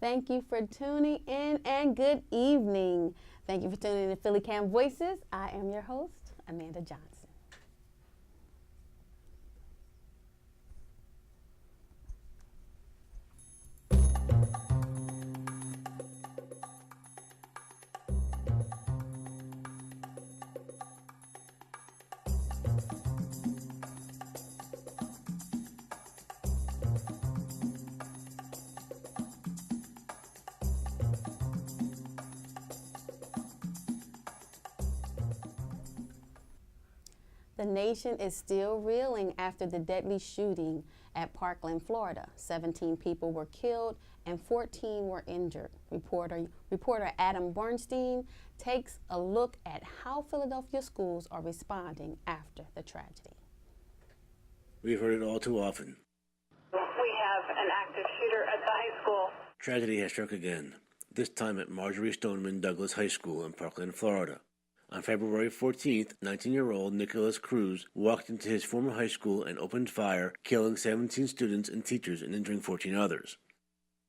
Thank you for tuning in and good evening. Thank you for tuning in to PhillyCAM Voices. I am your host, Amanda Johnson. The nation is still reeling after the deadly shooting at Parkland, Florida. 17 people were killed and 14 were injured. Reporter Adam Bernstein takes a look at how Philadelphia schools are responding after the tragedy. We've heard it all too often. We have an active shooter at the high school. Tragedy has struck again, this time at Marjorie Stoneman Douglas High School in Parkland, Florida. On February 14th, 19-year-old Nicholas Cruz walked into his former high school and opened fire, killing 17 students and teachers and injuring 14 others.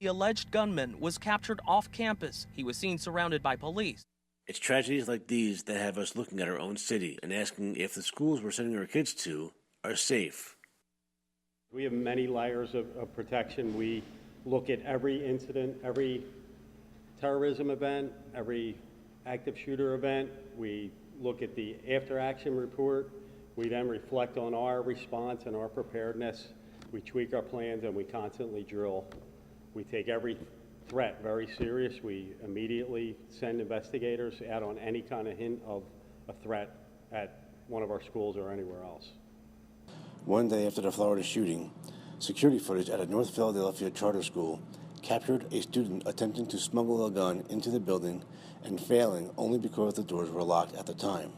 The alleged gunman was captured off campus. He was seen surrounded by police. It's tragedies like these that have us looking at our own city and asking if the schools we're sending our kids to are safe. We have many layers of protection. We look at every incident, every terrorism event, every active shooter event. We look at the after-action report. We then reflect on our response and our preparedness. We tweak our plans and we constantly drill. We take every threat very serious. We immediately send investigators out on any kind of hint of a threat at one of our schools or anywhere else. One day after the Florida shooting, security footage at a North Philadelphia charter school captured a student attempting to smuggle a gun into the building and failing only because the doors were locked at the time.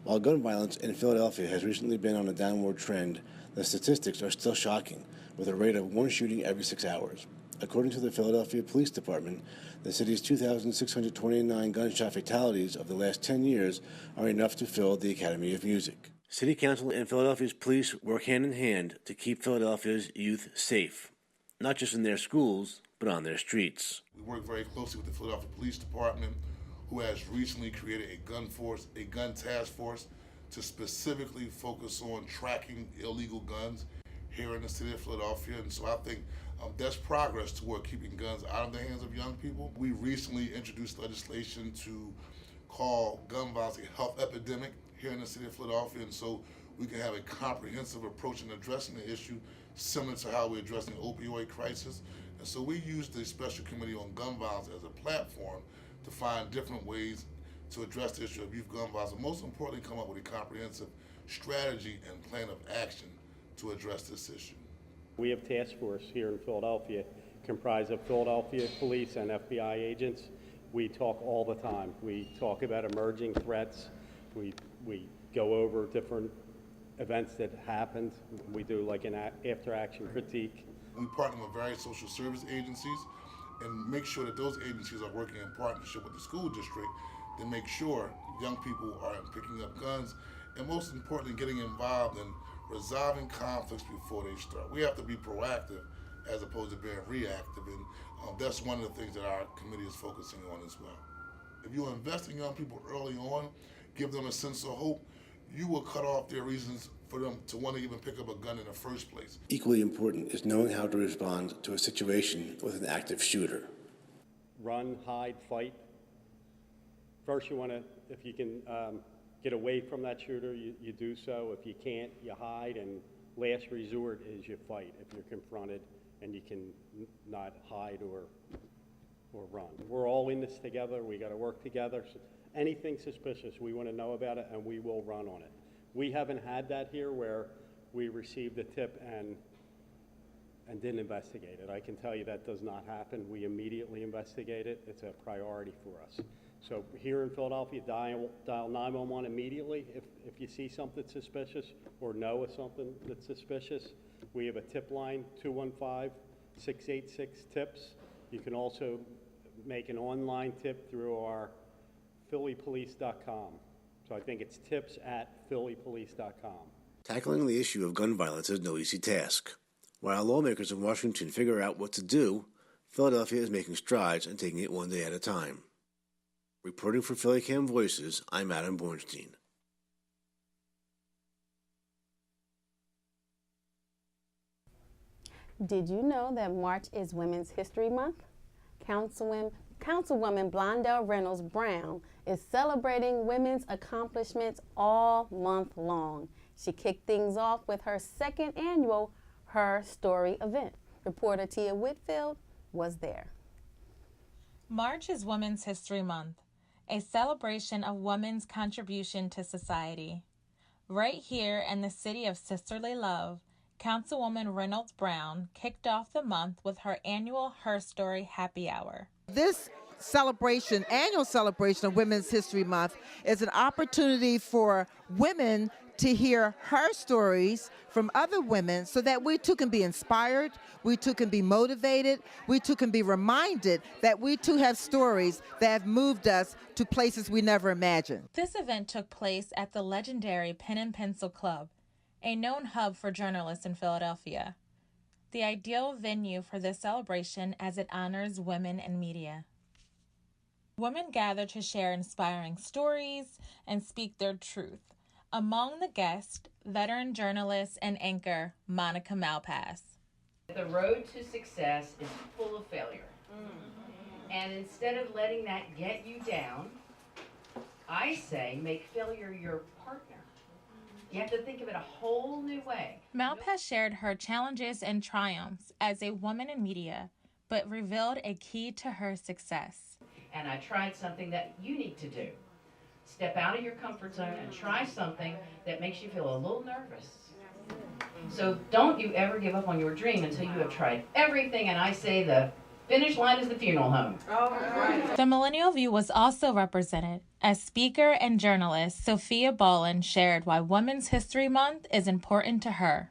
While gun violence in Philadelphia has recently been on a downward trend, the statistics are still shocking, with a rate of one shooting every 6 hours. According to the Philadelphia Police Department, the city's 2,629 gunshot fatalities of the last 10 years are enough to fill the Academy of Music. City Council and Philadelphia's police work hand in hand to keep Philadelphia's youth safe, not just in their schools, but on their streets. We work very closely with the Philadelphia Police Department, who has recently created a gun task force to specifically focus on tracking illegal guns here in the city of Philadelphia. And so I think that's progress toward keeping guns out of the hands of young people. We recently introduced legislation to call gun violence a health epidemic here in the city of Philadelphia, and so we can have a comprehensive approach in addressing the issue, similar to how we're addressing the opioid crisis. And so we use the Special Committee on Gun Violence as a platform to find different ways to address the issue of youth gun violence, and most importantly, come up with a comprehensive strategy and plan of action to address this issue. We have task force here in Philadelphia comprised of Philadelphia police and FBI agents. We talk all the time. We talk about emerging threats. We go over different events that happened. We do like an after-action critique. We partner with various social service agencies and make sure that those agencies are working in partnership with the school district to make sure young people are picking up guns and, most importantly, getting involved in resolving conflicts before they start. We have to be proactive as opposed to being reactive, and that's one of the things that our committee is focusing on as well. If you invest in young people early on, give them a sense of hope, you will cut off their reasons for them to want to even pick up a gun in the first place. Equally important is knowing how to respond to a situation with an active shooter. Run, hide, fight. First, you want to, if you can get away from that shooter, you do so. If you can't, you hide, and last resort is you fight if you're confronted and you can not hide or run. We're all in this together. We got to work together. So anything suspicious, we want to know about it, and we will run on it. We haven't had that here where we received a tip and didn't investigate it. I can tell you that does not happen. We immediately investigate it. It's a priority for us. So here in Philadelphia, dial 911 immediately if you see something suspicious or know of something that's suspicious. We have a tip line, 215-686-TIPS. You can also make an online tip through our phillypolice.com. So I think it's tips@phillypolice.com. Tackling the issue of gun violence is no easy task. While lawmakers in Washington figure out what to do, Philadelphia is making strides and taking it one day at a time. Reporting for PhillyCAM Voices, I'm Adam Bornstein. Did you know that March is Women's History Month? Councilwoman Blondell Reynolds Brown is celebrating women's accomplishments all month long. She kicked things off with her second annual Her Story event. Reporter Tia Whitfield was there. March is Women's History Month, a celebration of women's contribution to society. Right here in the city of sisterly love, Councilwoman Reynolds Brown kicked off the month with her annual Her Story Happy Hour. This celebration, annual celebration of Women's History Month, is an opportunity for women to hear her stories from other women so that we too can be inspired, we too can be motivated, we too can be reminded that we too have stories that have moved us to places we never imagined. This event took place at the legendary Pen and Pencil Club, a known hub for journalists in Philadelphia. The ideal venue for this celebration as it honors women in media. Women gather to share inspiring stories and speak their truth. Among the guests, veteran journalist and anchor Monica Malpass. The road to success is full of failure. And instead of letting that get you down, I say make failure your partner. You have to think of it a whole new way. Malpass shared her challenges and triumphs as a woman in media, but revealed a key to her success. And I tried something that you need to do. Step out of your comfort zone and try something that makes you feel a little nervous. So don't you ever give up on your dream until you have tried everything, and I say the finish line is the funeral home. The Millennial View was also represented as speaker and journalist Sophia Ballin shared why Women's History Month is important to her.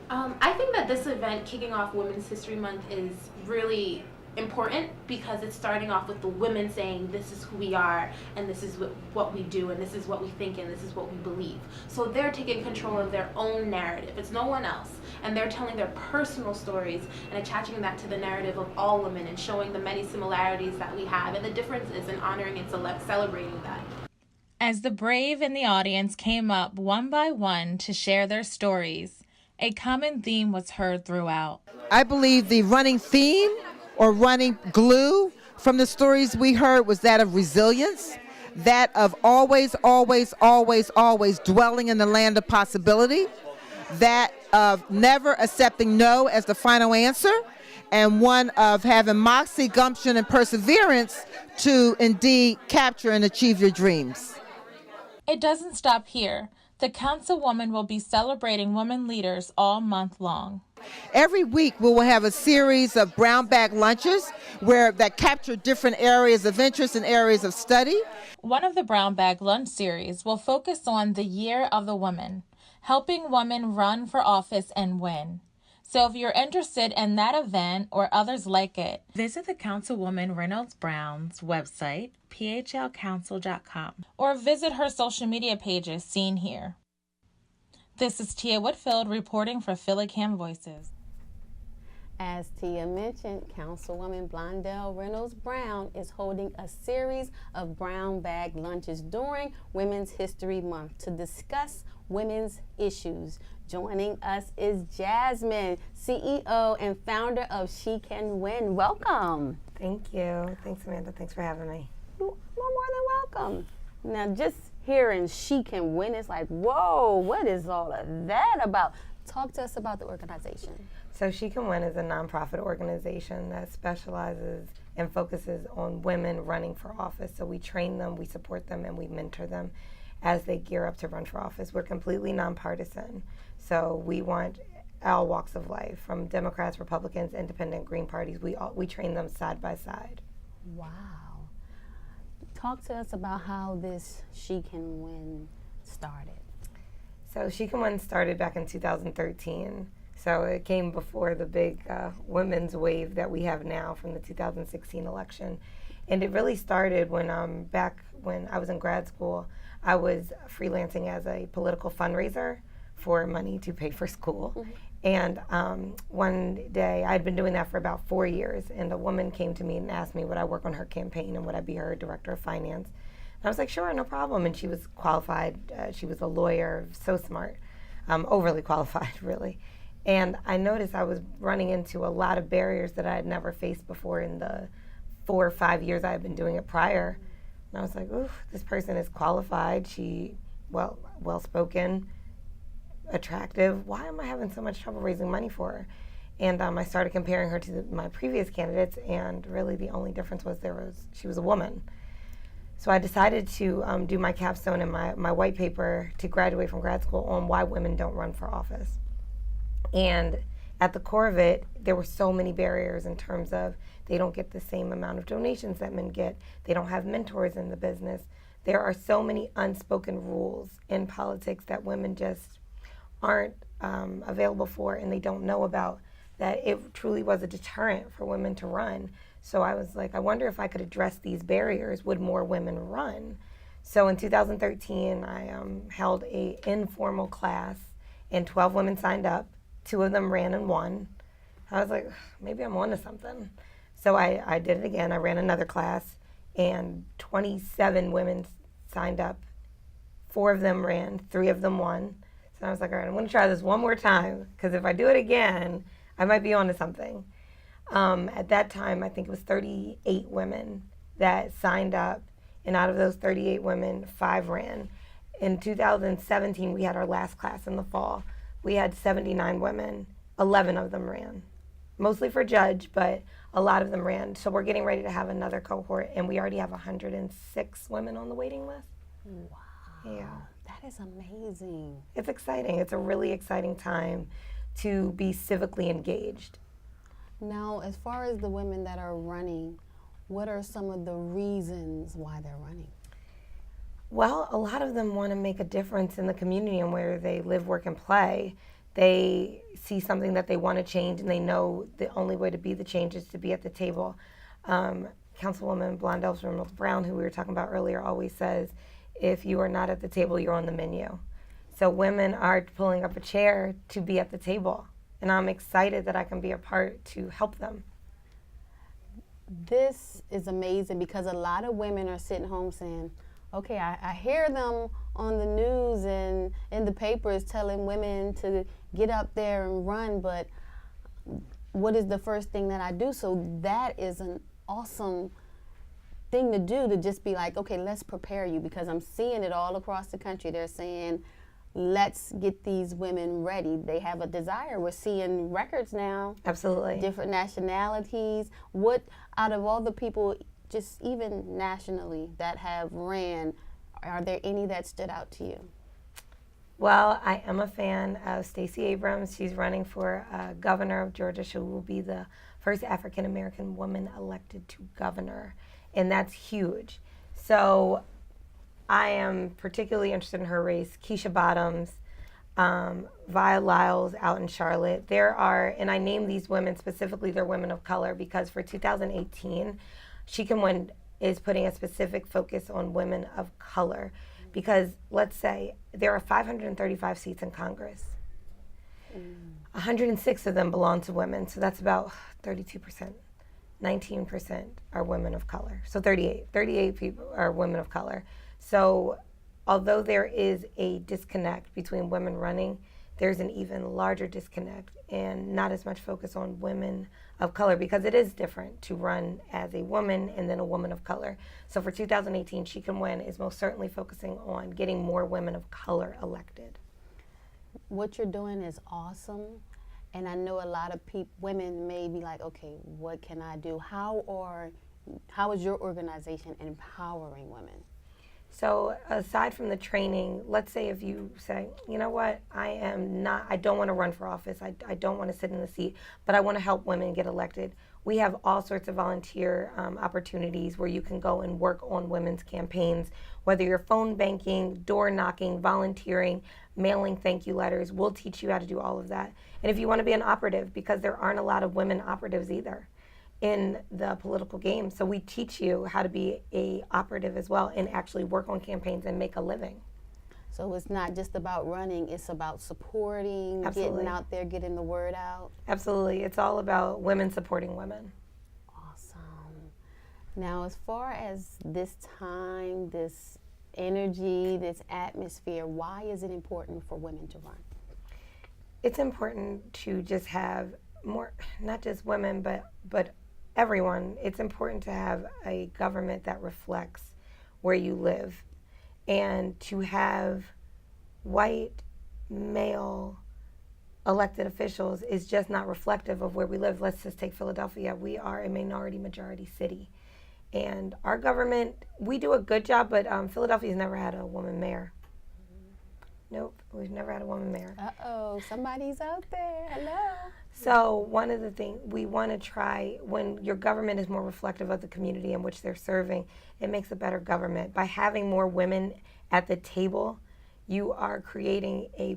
I think that this event kicking off Women's History Month is really important because it's starting off with the women saying this is who we are and this is what we do and this is what we think and this is what we believe. So they're taking control of their own narrative. It's no one else. And they're telling their personal stories and attaching that to the narrative of all women and showing the many similarities that we have and the differences and honoring and celebrating that. As the brave in the audience came up one by one to share their stories, a common theme was heard throughout. I believe the running theme or running glue from the stories we heard was that of resilience, that of always, always, always, always dwelling in the land of possibility, that of never accepting no as the final answer, and one of having moxie, gumption, and perseverance to indeed capture and achieve your dreams. It doesn't stop here. The Councilwoman will be celebrating women leaders all month long. Every week we will have a series of brown bag lunches that capture different areas of interest and areas of study. One of the brown bag lunch series will focus on the Year of the Woman, helping women run for office and win. So if you're interested in that event or others like it, visit the Councilwoman Reynolds Brown's website, phlcouncil.com, or visit her social media pages seen here. This is Tia Whitfield reporting for PhillyCAM Voices. As Tia mentioned, Councilwoman Blondell Reynolds Brown is holding a series of brown bag lunches during Women's History Month to discuss women's issues. Joining us is Jasmine, CEO and founder of SheCanWin. Welcome. Thank you. Thanks, Amanda. Thanks for having me. You're more than welcome. Now, just hearing SheCanWin, it's like, whoa, what is all of that about? Talk to us about the organization. So SheCanWin is a nonprofit organization that specializes and focuses on women running for office. So we train them, we support them, and we mentor them as they gear up to run for office. We're completely nonpartisan. So we want all walks of life, from Democrats, Republicans, Independent, Green parties. We train them side by side. Wow. Talk to us about how this SheCanWin started. So SheCanWin started back in 2013. So it came before the big women's wave that we have now from the 2016 election. And it really started when back when I was in grad school. I was freelancing as a political fundraiser for money to pay for school. And one day, I had been doing that for about 4 years, and a woman came to me and asked me would I work on her campaign and would I be her director of finance. And I was like, sure, no problem. And she was qualified. She was a lawyer, so smart, overly qualified, really. And I noticed I was running into a lot of barriers that I had never faced before in the 4 or 5 years I had been doing it prior. And I was like, ooh, this person is qualified. She, well-spoken, attractive. Why am I having so much trouble raising money for her? And I started comparing her to my previous candidates, and really the only difference was she was a woman. So I decided to do my capstone and my white paper to graduate from grad school on why women don't run for office. And at the core of it, there were so many barriers in terms of they don't get the same amount of donations that men get. They don't have mentors in the business. There are so many unspoken rules in politics that women just aren't available for and they don't know about, that it truly was a deterrent for women to run. So I was like, I wonder if I could address these barriers, would more women run? So in 2013, I held an informal class and 12 women signed up. 2 of them ran and won. I was like, maybe I'm on to something. So I did it again. I ran another class and 27 women signed up. 4 of them ran, 3 of them won. So I was like, all right, I'm going to try this one more time, because if I do it again, I might be onto something. At that time, I think it was 38 women that signed up, and out of those 38 women, 5 ran. In 2017, we had our last class in the fall. We had 79 women, 11 of them ran. Mostly for judge, but a lot of them ran. So we're getting ready to have another cohort, and we already have 106 women on the waiting list. Wow. Yeah. That is amazing. It's exciting. It's a really exciting time to be civically engaged. Now, as far as the women that are running, what are some of the reasons why they're running? Well, a lot of them want to make a difference in the community and where they live, work, and play. They see something that they want to change, and they know the only way to be the change is to be at the table. Councilwoman Blondell Reynolds Brown, who we were talking about earlier, always says, if you are not at the table, you're on the menu. So women are pulling up a chair to be at the table, and I'm excited that I can be a part to help them. This is amazing, because a lot of women are sitting home saying, okay, I hear them on the news and in the papers telling women to get up there and run, but what is the first thing that I do? So that is an awesome thing to do, to just be like, okay, let's prepare you, because I'm seeing it all across the country. They're saying, let's get these women ready. They have a desire. We're seeing records now. Absolutely. Different nationalities. What, out of all the people, just even nationally, that have ran, are there any that stood out to you? Well, I am a fan of Stacey Abrams. She's running for governor of Georgia. She will be the first African-American woman elected to governor, and that's huge. So I am particularly interested in her race. Keisha Bottoms, Via Lyles out in Charlotte. There are, and I name these women specifically, they're women of color, because for 2018, SheCanWin is putting a specific focus on women of color. Because let's say there are 535 seats in Congress. 106 of them belong to women, so that's about 32%. 19% are women of color. So 38 people are women of color. So although there is a disconnect between women running, there's an even larger disconnect and not as much focus on women of color, because it is different to run as a woman and then a woman of color. So for 2018, SheCanWin is most certainly focusing on getting more women of color elected. What you're doing is awesome, and I know a lot of women may be like, okay, what can I do? How is your organization empowering women? So aside from the training, let's say if you say, you know what, I don't want to run for office, I don't want to sit in the seat, but I want to help women get elected. We have all sorts of volunteer opportunities where you can go and work on women's campaigns, whether you're phone banking, door knocking, volunteering, mailing thank you letters. We'll teach you how to do all of that. And if you want to be an operative, because there aren't a lot of women operatives either in the political game. So we teach you how to be a operative as well and actually work on campaigns and make a living. So it's not just about running, it's about supporting, Absolutely. getting out there, getting the word out. Absolutely. It's all about women supporting women. Awesome. Now, as far as this time, this energy, this atmosphere, why is it important for women to run? It's important to just have more, not just women, but everyone. It's important to have a government that reflects where you live, and to have white, male elected officials is just not reflective of where we live. Let's just take Philadelphia. We are a minority majority city. And our government, we do a good job, but Philadelphia's never had a woman mayor. Nope, we've never had a woman mayor. Uh-oh, somebody's out there. Hello. So one of the things we want to try, when your government is more reflective of the community in which they're serving, it makes a better government. By having more women at the table, you are creating a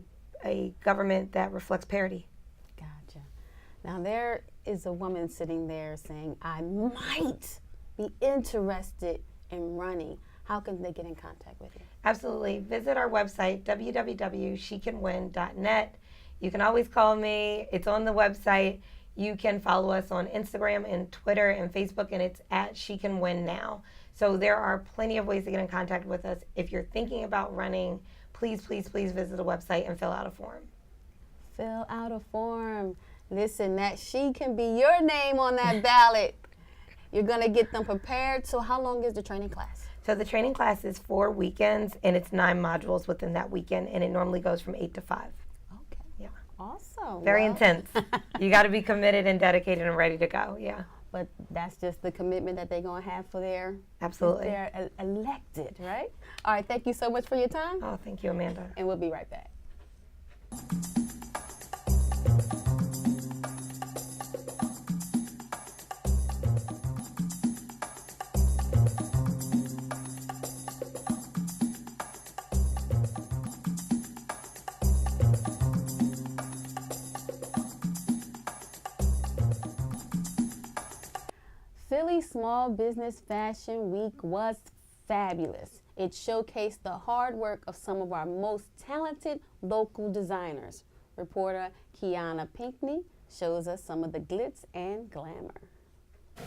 government that reflects parity. Gotcha. Now there is a woman sitting there saying, I might be interested in running. How can they get in contact with you? Absolutely. Visit our website, www.SheCanWin.net. You can always call me. It's on the website. You can follow us on Instagram and Twitter and Facebook, and it's at SheCanWin now. So there are plenty of ways to get in contact with us. If you're thinking about running, please, please, please visit the website and fill out a form. Fill out a form. Listen, that she can be your name on that ballot. You're going to get them prepared. So how long is the training class? So the training class is 4 weekends, and it's 9 modules within that weekend, and it normally goes from 8 to 5. Okay. Yeah. Awesome. Very intense. You got to be committed and dedicated and ready to go. Yeah. But that's just the commitment that they're going to have for their Absolutely. They're elected, right? All right. Thank you so much for your time. Oh, thank you, Amanda. And we'll be right back. Philly Small Business Fashion Week was fabulous. It showcased the hard work of some of our most talented local designers. Reporter Kiana Pinkney shows us some of the glitz and glamour.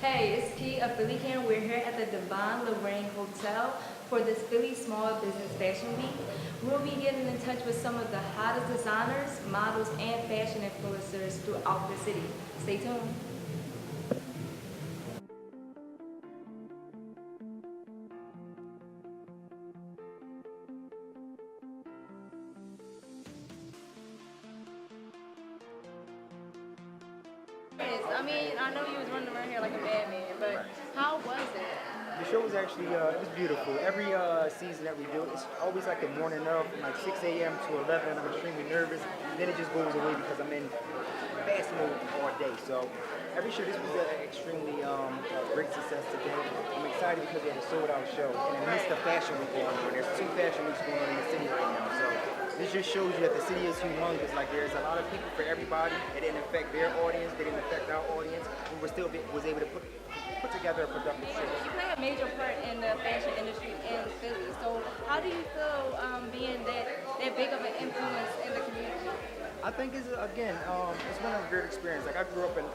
Hey, it's Key of PhillyCAM. We're here at the Divine Lorraine Hotel for this Philly Small Business Fashion Week. We'll be getting in touch with some of the hottest designers, models, and fashion influencers throughout the city. Stay tuned. I mean, I know you was running around here like a madman, but how was it? The show was actually, it was beautiful. Every season that we do, it's always like the morning of, from like 6 a.m. to 11. I'm extremely nervous. Then it just goes away because I'm in fast mode all day. So every show, this was an extremely great success today. I'm excited because we had a sold-out show. And I missed the fashion week going on. There's 2 fashion weeks going on in the city right now. So this just shows you that the city is humongous. Like there's a lot of people for everybody. It didn't affect their audience. They didn't affect our audience. We were still was able to put together a productive show. You play a major part in the fashion industry in Philly. So how do you feel being that big of an influence in the community? I think it's again, it's been a great experience. Like I grew up in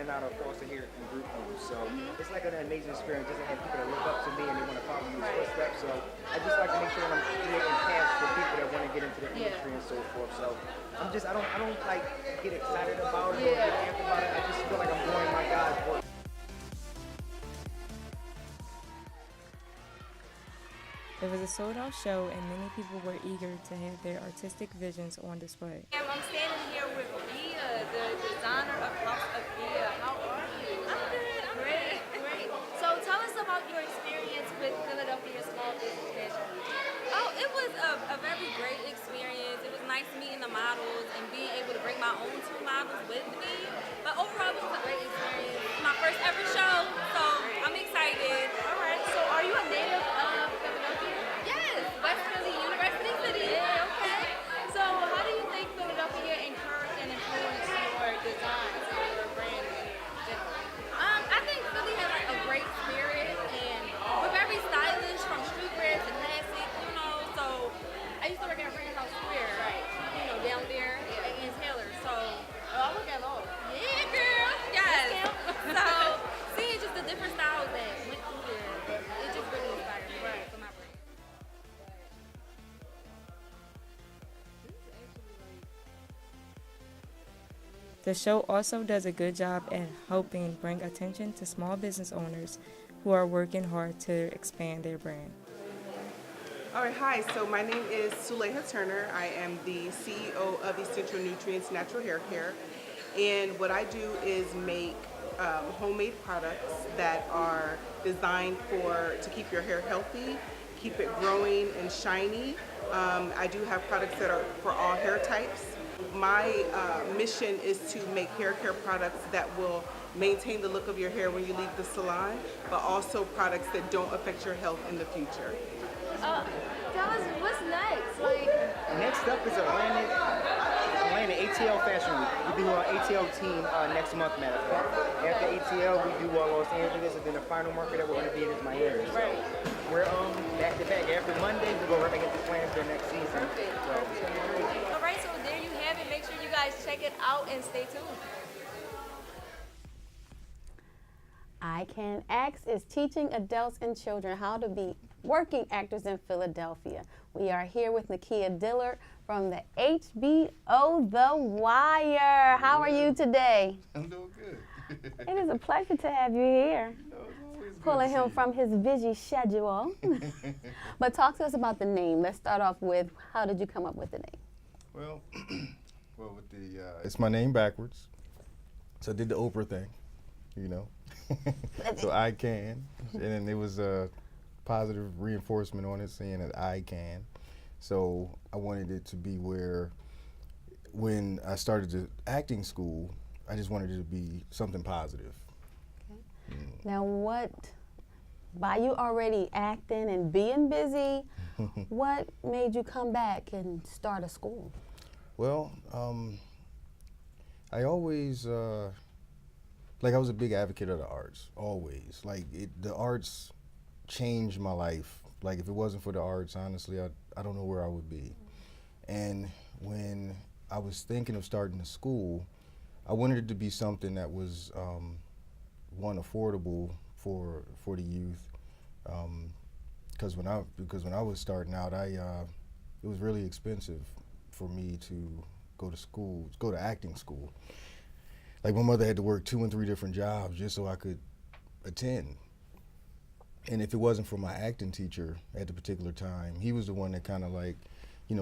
and out of foster here in group homes, so it's like an amazing experience just to have people that look up to me and they want to follow me in footsteps. So I just like to make sure that I'm creating paths for people that want to get into the industry and so forth. So I don't like get excited about it or get amped about it. I just feel like I'm doing my God's work. It was a sold-out show, and many people were eager to have their artistic visions on display. I'm standing here with Via, the designer of House of Via. How are you? I'm good. I'm great. Great. So tell us about your experience with Philadelphia Small Business Fashion Week. Oh, it was a very great experience. It was nice meeting the models and being able to bring my own 2 models with me. But overall, it was a great experience. My first ever show, so I'm excited. All right. So are you a native of Philadelphia? Yes, West Philly, University City. Yeah, okay. So how do you think Philadelphia encouraged and influenced your designs and your brand in general? I think Philly has like a great spirit, and we're very stylish from streetwear to classic, you know, so The show also does a good job at helping bring attention to small business owners who are working hard to expand their brand. All right, hi. So my name is Suleha Turner. I am the CEO of Essential Nutrients Natural Hair Care. And what I do is make homemade products that are designed to keep your hair healthy, keep it growing and shiny. I do have products that are for all hair types. My mission is to make hair care products that will maintain the look of your hair when you leave the salon, but also products that don't affect your health in the future. Tell us what's next. Next up is Atlanta ATL Fashion Week. We do our ATL team next month, matter of fact. After ATL, we do Los Angeles, and then the final market that we're going to be in is Miami. So we're back to back. After Monday, we go right back into plans for next season. All right, so there you have it. Make sure you guys check it out and stay tuned. Aikan Acts is teaching adults and children how to be working actors in Philadelphia. We are here with Nakia Dillard from the HBO The Wire. How are you today? I'm doing good. It is a pleasure to have you here. Pulling him from his busy schedule. But talk to us about the name. Let's start off with, how did you come up with the name? Well, with it's my name backwards. So I did the Oprah thing, you know. So I can, and then there was a positive reinforcement on it saying that I can. So I wanted it to be where, when I started the acting school, I just wanted it to be something positive. Okay. Now by you already acting and being busy, what made you come back and start a school? Well, I always, I was a big advocate of the arts, always. The arts changed my life. Like, if it wasn't for the arts, honestly, I don't know where I would be. And when I was thinking of starting a school, I wanted it to be something that was, one, affordable for the youth. Because when I was starting out, it was really expensive for me to go to acting school. Like, my mother had to work 2 and 3 different jobs just so I could attend. And if it wasn't for my acting teacher at the particular time, he was the one that kind of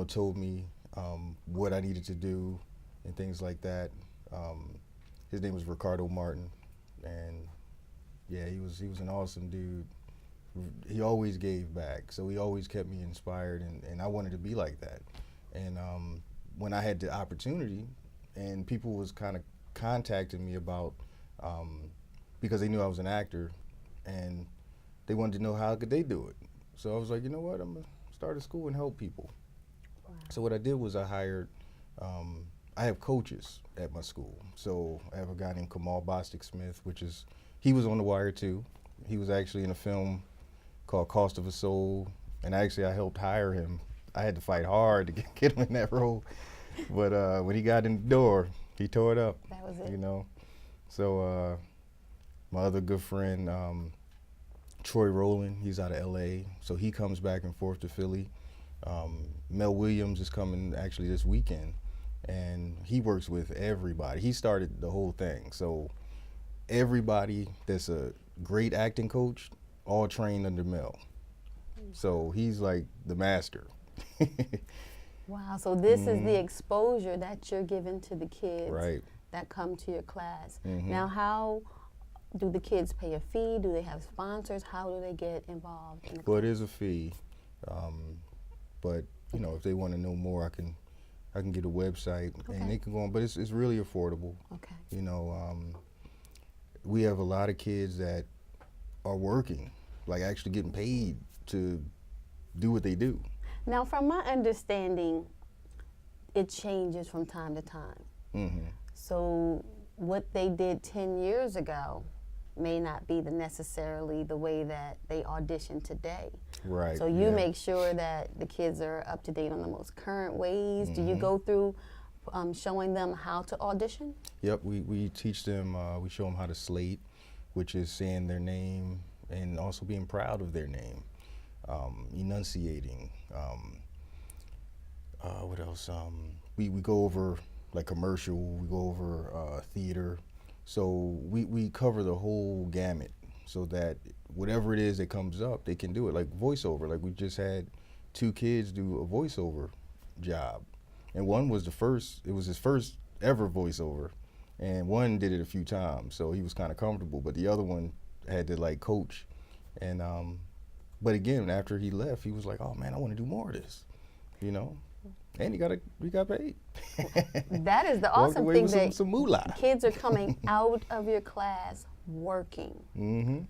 told me what I needed to do and things like that. His name was Ricardo Martin, and yeah, he was an awesome dude. He always gave back, so he always kept me inspired, and I wanted to be like that. And when I had the opportunity, and people was kind of contacting me about, because they knew I was an actor, and they wanted to know how could they do it. So I was like, you know what, I'm gonna start a school and help people. Wow. So what I did was I hired, I have coaches at my school. So I have a guy named Kamal Bostic-Smith, he was on The Wire too. He was actually in a film called Cost of a Soul, and actually I helped hire him. I had to fight hard to get him in that role, but when he got in the door, he tore it up. That was it. You know, so my other good friend, Troy Rowland, he's out of LA, so he comes back and forth to Philly. Mel Williams is coming actually this weekend, and he works with everybody. He started the whole thing, so everybody that's a great acting coach, all trained under Mel. So he's like the master. Wow, so this is the exposure that you're giving to the kids that come to your class. Now, how do the kids pay a fee? Do they have sponsors? How do they get involved in the class? It is a fee, but if they want to know more, I can get a website and they can go on. But it's really affordable. Okay. We have a lot of kids that are working, like actually getting paid to do what they do. Now, from my understanding, it changes from time to time. So what they did 10 years ago may not be necessarily the way that they audition today. Right. So you make sure that the kids are up to date on the most current ways. Do you go through showing them how to audition? Yep, we teach them, we show them how to slate, which is saying their name and also being proud of their name, enunciating. What else? We go over like commercial, we go over theater. So we cover the whole gamut so that whatever it is that comes up, they can do it. Like voiceover, like we just had 2 kids do a voiceover job. And one was it was his first ever voiceover. And one did it a few times, so he was kind of comfortable, but the other one had to like coach. And but again, after he left, he was like, oh man, I want to do more of this, you know? And we got paid. That is the Walked awesome away thing, with that some moolah. kids are coming out of your class working. Mm-hmm.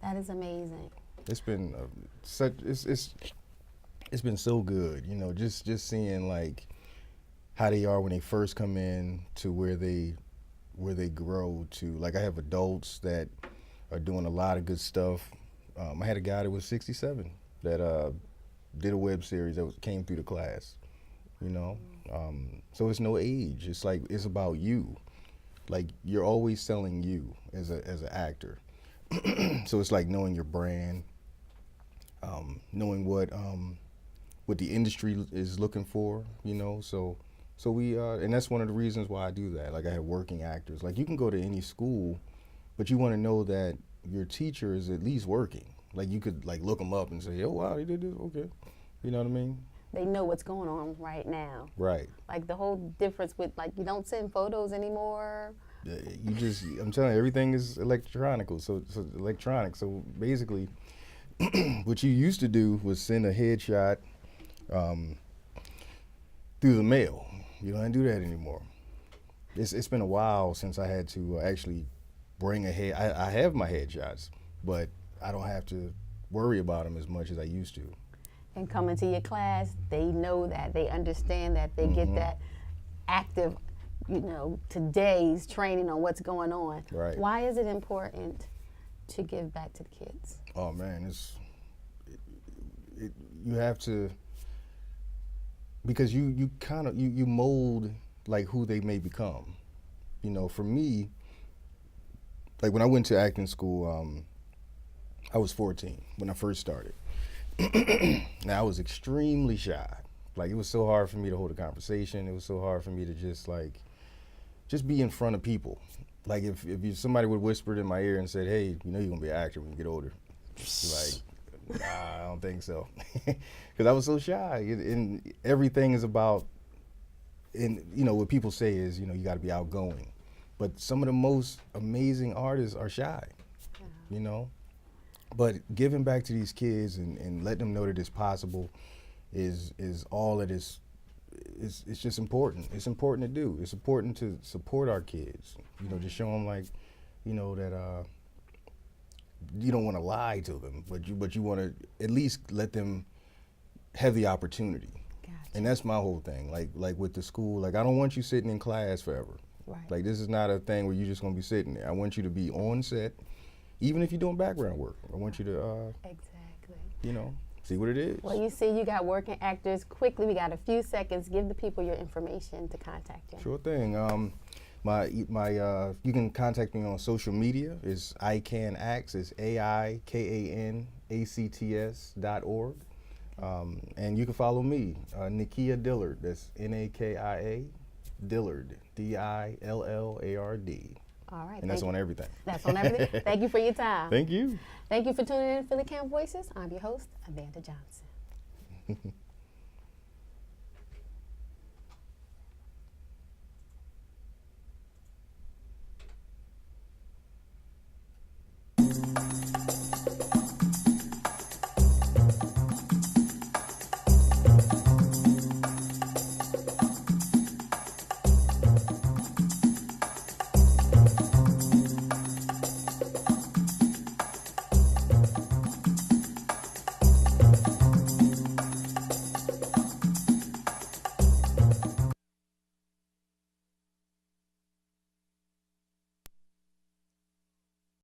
That is amazing. It's been it's been so good, you know, just seeing like how they are when they first come in to where they grow to. Like I have adults that are doing a lot of good stuff. I had a guy that was 67 that did a web series that came through the class, you know. So it's no age. It's like it's about you. Like you're always selling you as an actor. So it's like knowing your brand, knowing what the industry is looking for, you know. So we and that's one of the reasons why I do that. Like I have working actors. Like you can go to any school, but you want to know that your teacher is at least working. Like you could like look them up and say, oh wow, they did this, okay. You know what I mean? They know what's going on right now. Right. Like the whole difference with like you don't send photos anymore. You just, I'm telling you, everything is electronical. So electronic. So basically, what you used to do was send a headshot through the mail. You don't do that anymore. It's been a while since I had to actually bring a head. I have my headshots, but I don't have to worry about them as much as I used to. And coming to your class, they know that, they understand that, they get that active, you know, today's training on what's going on. Right. Why is it important to give back to the kids? Oh man, you have to, because you kind of you mold like who they may become. You know, for me, like when I went to acting school, I was 14 when I first started. Now I was extremely shy. Like it was so hard for me to hold a conversation. It was so hard for me to just be in front of people. Like if somebody would whispered in my ear and said, hey, you know you're gonna be an actor when you get older. Like, nah, I don't think so. Because I was so shy. And everything is about, and you know, what people say is, you know, you gotta be outgoing. But some of the most amazing artists are shy, you know? But giving back to these kids and letting them know that it's possible is all that is. It's just important. It's important to do. It's important to support our kids. You know, just show them like, you know, that you don't want to lie to them, but you want to at least let them have the opportunity. Gotcha. And that's my whole thing. Like with the school, like I don't want you sitting in class forever. Right. Like this is not a thing where you're just gonna be sitting there. I want you to be on set. Even if you're doing background work, I want you to, you know, see what it is. Well, you see you got working actors. Quickly, we got a few seconds. Give the people your information to contact you. Sure thing. You can contact me on social media. It's Aikan Acts. It's AIKANACTS.org. And you can follow me, Nakia Dillard. That's Nakia Dillard, Dillard. All right. And that's on everything. That's on everything. Thank you for your time. Thank you. Thank you for tuning in to PhillyCAM Voices. I'm your host, Amanda Johnson.